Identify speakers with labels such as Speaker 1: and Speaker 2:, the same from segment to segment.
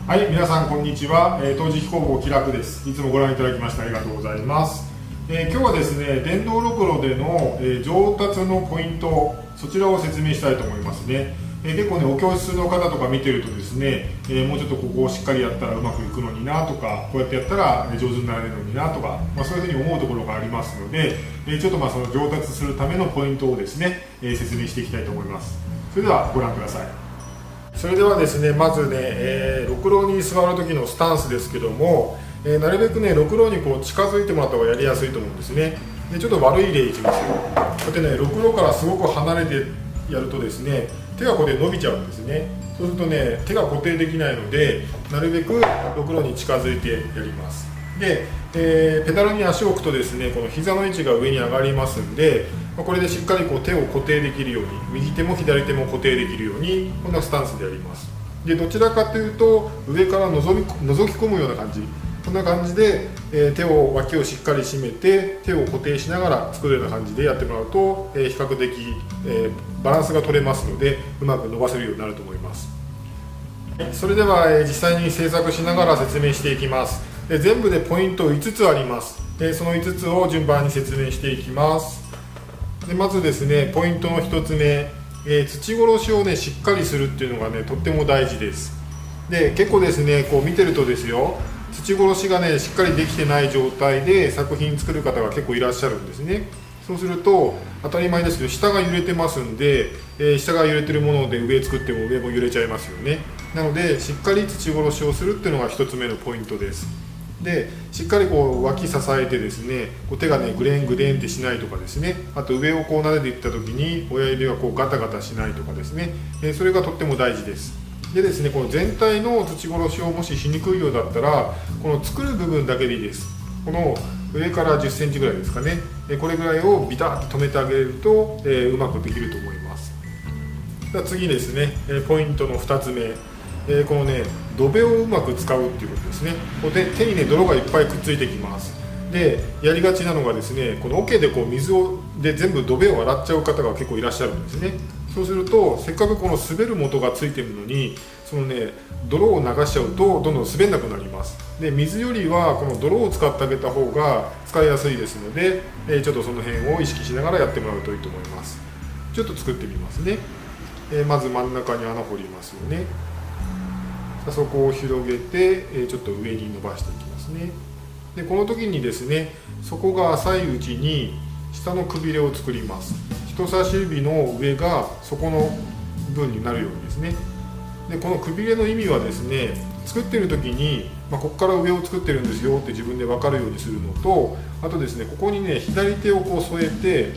Speaker 1: はい、皆さんこんにちは。陶磁器工房気楽です。いつもご覧いただきましてありがとうございます。今日はですね、電動ろくろでの、上達のポイント、そちらを説明したいと思いますね。結構ね、お教室の方とか見てるとですね、もうちょっとここをしっかりやったらうまくいくのになとか、こうやってやったら上手になれるのになとか、そういうふうに思うところがありますので、ちょっとその上達するためのポイントをですね、説明していきたいと思います。それではご覧ください。それではですね、まずね、ろくろに座る時のスタンスですけども、なるべくね、ろくろにこう近づいてもらった方がやりやすいと思うんですね。でちょっと悪い例いきますよ。こうやってね、ろくろからすごく離れてやるとですね、手がこうやって伸びちゃうんですね。そうするとね、手が固定できないので、なるべくろくろに近づいてやります。で、ペダルに足を置くとですね、この膝の位置が上に上がりますんで、これでしっかりこう手を固定できるように、右手も左手も固定できるように、こんなスタンスでやります。でどちらかというと上から覗き込むような感じ、こんな感じで、手を脇をしっかり締めて手を固定しながら作るような感じでやってもらうと、比較的、バランスが取れますのでうまく伸ばせるようになると思います。それでは、実際に製作しながら説明していきます。全部でポイント5つあります。その5つを順番に説明していきます。でまずですね、ポイントの1つ目、土殺しをねしっかりするっていうのがねとっても大事です。で結構ですね、こう見てるとですよ、土殺しがねしっかりできてない状態で作品作る方が結構いらっしゃるんですね。そうすると当たり前ですけど下が揺れてますんで、下が揺れてるもので上作っても上も揺れちゃいますよね。なのでしっかり土殺しをするっていうのが1つ目のポイントです。でしっかりこう脇支えてですね、こう手がねグレングレンってしないとかですね、あと上をこう撫でていった時に親指がこうガタガタしないとかですね、それがとっても大事です。でですね、この全体の土殺しをもししにくいようだったら、この作る部分だけでいいです。この上から10センチぐらいですかね、これぐらいをビタッと止めてあげると、うまくできると思います。では次ですね、ポイントの2つ目、このね土塀をうまく使うっていうことですね。こう手にね泥がいっぱいくっついてきます。でやりがちなのがですね、この桶でこう水をで全部土塀を洗っちゃう方が結構いらっしゃるんですね。そうするとせっかくこの滑る元がついてるのに、そのね泥を流しちゃうとどんどん滑んなくなります。で水よりはこの泥を使ってあげた方が使いやすいですので、ちょっとその辺を意識しながらやってもらうといいと思います。ちょっと作ってみますね。まず真ん中に穴掘りますよね。そこを広げて、ちょっと上に伸ばしていきますね。でこの時にですね、底が浅いうちに下のくびれを作ります。人差し指の上が底の部分になるようにですね。でこのくびれの意味はですね、作ってる時に、ここから上を作ってるんですよって自分で分かるようにするのと、あとですね、ここにね左手をこう添えて、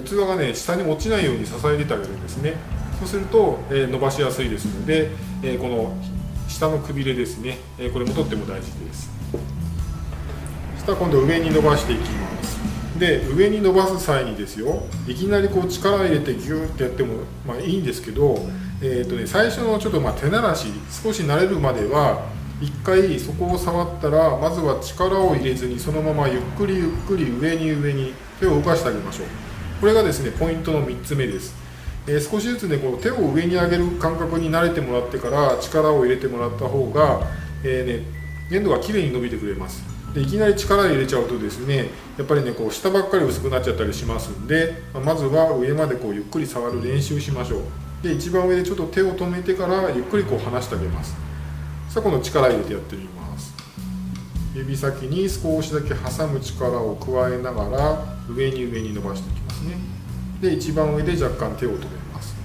Speaker 1: 器がね下に落ちないように支えててあげるんですね。そうすると、伸ばしやすいですので、この下のくびれですね、これもとっても大事です。そしたら今度上に伸ばしていきます。で上に伸ばす際にですよ、いきなりこう力入れてギューってやっても、いいんですけど、最初のちょっと手慣らし、少し慣れるまでは一回そこを触ったら、まずは力を入れずにそのままゆっくりゆっくり上に手を動かしてあげましょう。これがですねポイントの3つ目です。少しずつねこの手を上に上げる感覚に慣れてもらってから力を入れてもらった方が、粘土がきれいに伸びてくれます。でいきなり力入れちゃうとですね、やっぱりねこう下ばっかり薄くなっちゃったりしますんで、まずは上までこうゆっくり触る練習しましょう。で一番上でちょっと手を止めてからゆっくりこう離してあげます。さあ今度力入れてやってみます。指先に少しだけ挟む力を加えながら上に伸ばしていきますね。で一番上で若干手を止めます。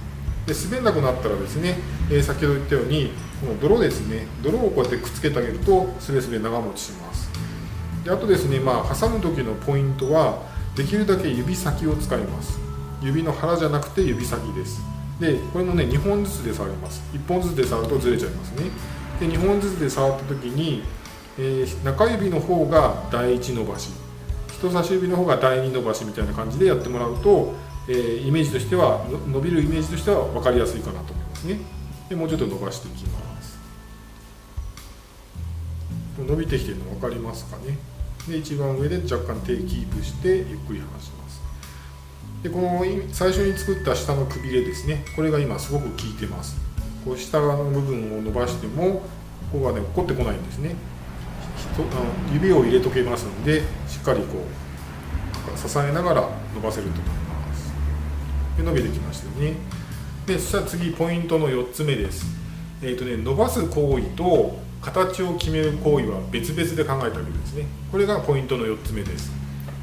Speaker 1: で滑んなくなったらですね、先ほど言ったようにこの泥ですね、泥をこうやってくっつけてあげるとスレスレ長持ちします。であとですね、挟む時のポイントはできるだけ指先を使います。指の腹じゃなくて指先です。でこれもね2本ずつで触ります。1本ずつで触るとずれちゃいますね。で2本ずつで触った時に、中指の方が第1伸ばし、人差し指の方が第2伸ばしみたいな感じでやってもらうと、イメージとしては伸びるイメージとしては分かりやすいかなと思いますね。でもうちょっと伸ばしていきます。伸びてきてるの分かりますかね。で一番上で若干手キープしてゆっくり離します。でこの最初に作った下のくびれですね、これが今すごく効いてます。こう下の部分を伸ばしてもここがね落っこってこないんですね。指を入れとけますので、しっかりこう支えながら伸ばせると思います。で伸びてきましたよね。でそしたら次ポイントの4つ目です。伸ばす行為と形を決める行為は別々で考えてあげるんですね。これがポイントの4つ目です。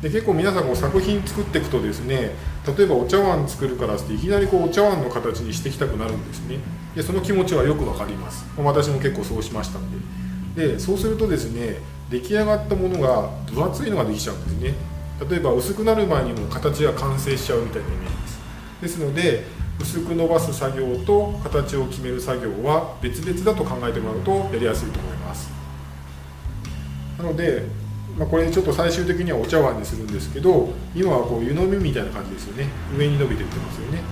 Speaker 1: で結構皆さんこう作品作っていくとですね、例えばお茶碗作るからっていきなりこうお茶碗の形にしていきたくなるんですね。でその気持ちはよくわかります。私も結構そうしましたんで。でそうするとですね、出来上がったものが分厚いのができちゃうんですね。例えば薄くなる前にもう形が完成しちゃうみたいなイメージです。ですので薄く伸ばす作業と形を決める作業は別々だと考えてもらうとやりやすいと思います。なので、これちょっと最終的にはお茶碗にするんですけど、今はこう湯飲みみたいな感じですよね。上に伸びていってますよね。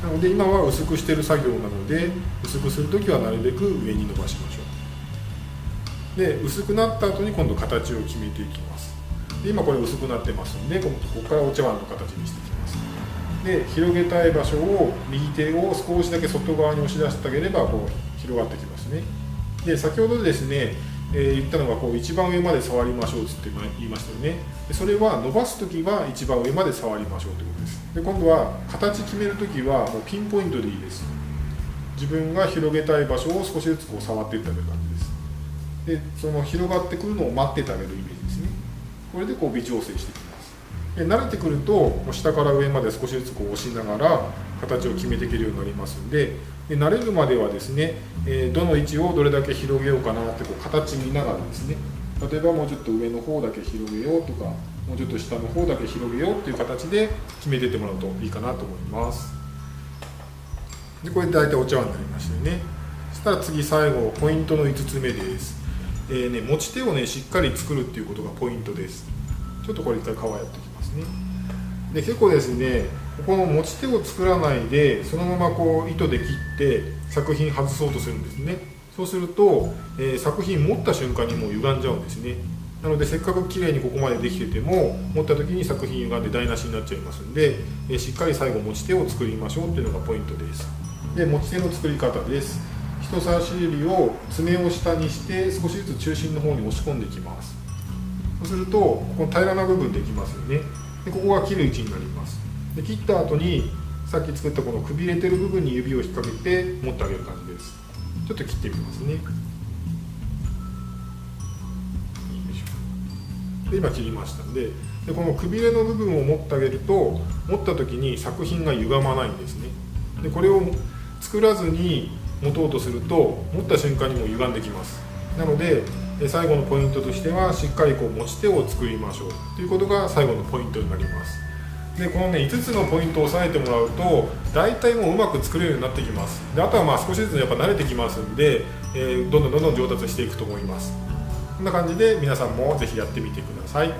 Speaker 1: なので今は薄くしてる作業なので、薄くするときはなるべく上に伸ばしましょう。で薄くなった後に今度形を決めていきます。で今これ薄くなってますので、ここからお茶碗の形にしていきます。で広げたい場所を右手を少しだけ外側に押し出してあげればこう広がってきますね。で先ほどですね、言ったのがこう一番上まで触りましょうって言いましたよね。でそれは伸ばす時は一番上まで触りましょうということです。で今度は形決める時はもうピンポイントでいいです。自分が広げたい場所を少しずつこう触っていってあげる感じです。でその広がってくるのを待っててあげるイメージですね。これでこう微調整していきます。で慣れてくると下から上まで少しずつこう押しながら形を決めていけるようになりますので、慣れるまではですね、どの位置をどれだけ広げようかなってこう形見ながらですね、例えばもうちょっと上の方だけ広げようとか、もうちょっと下の方だけ広げようっていう形で決めていってもらうといいかなと思います。でこれで大体お茶碗になりましたよね。そしたら次最後ポイントの5つ目です。持ち手をねしっかり作るっていうことがポイントです。ちょっとこれ一回皮やっておきますね。で結構ですね、ここの持ち手を作らないでそのままこう糸で切って作品外そうとするんですね。そうすると、作品持った瞬間にもう歪んじゃうんですね。なのでせっかく綺麗にここまでできてても持った時に作品歪んで台無しになっちゃいますんで、しっかり最後持ち手を作りましょうっていうのがポイントです。で持ち手の作り方です。人差し指を爪を下にして少しずつ中心の方に押し込んでいきます。そうするとこの平らな部分できますよね。でここが切る位置になります。で切った後にさっき作ったこのくびれてる部分に指を引っ掛けて持ってあげる感じです。ちょっと切ってみますね。で今切りましたんで、このくびれの部分を持ってあげると持った時に作品が歪まないんですね。でこれを作らずに持とうとすると持った瞬間にも歪んできます。なので最後のポイントとしてはしっかりこう持ち手を作りましょうということが最後のポイントになります。でこのね5つのポイントを押さえてもらうと大体もううまく作れるようになってきます。であとは少しずつやっぱ慣れてきますんで、どんどん上達していくと思います。こんな感じで皆さんもぜひやってみてください。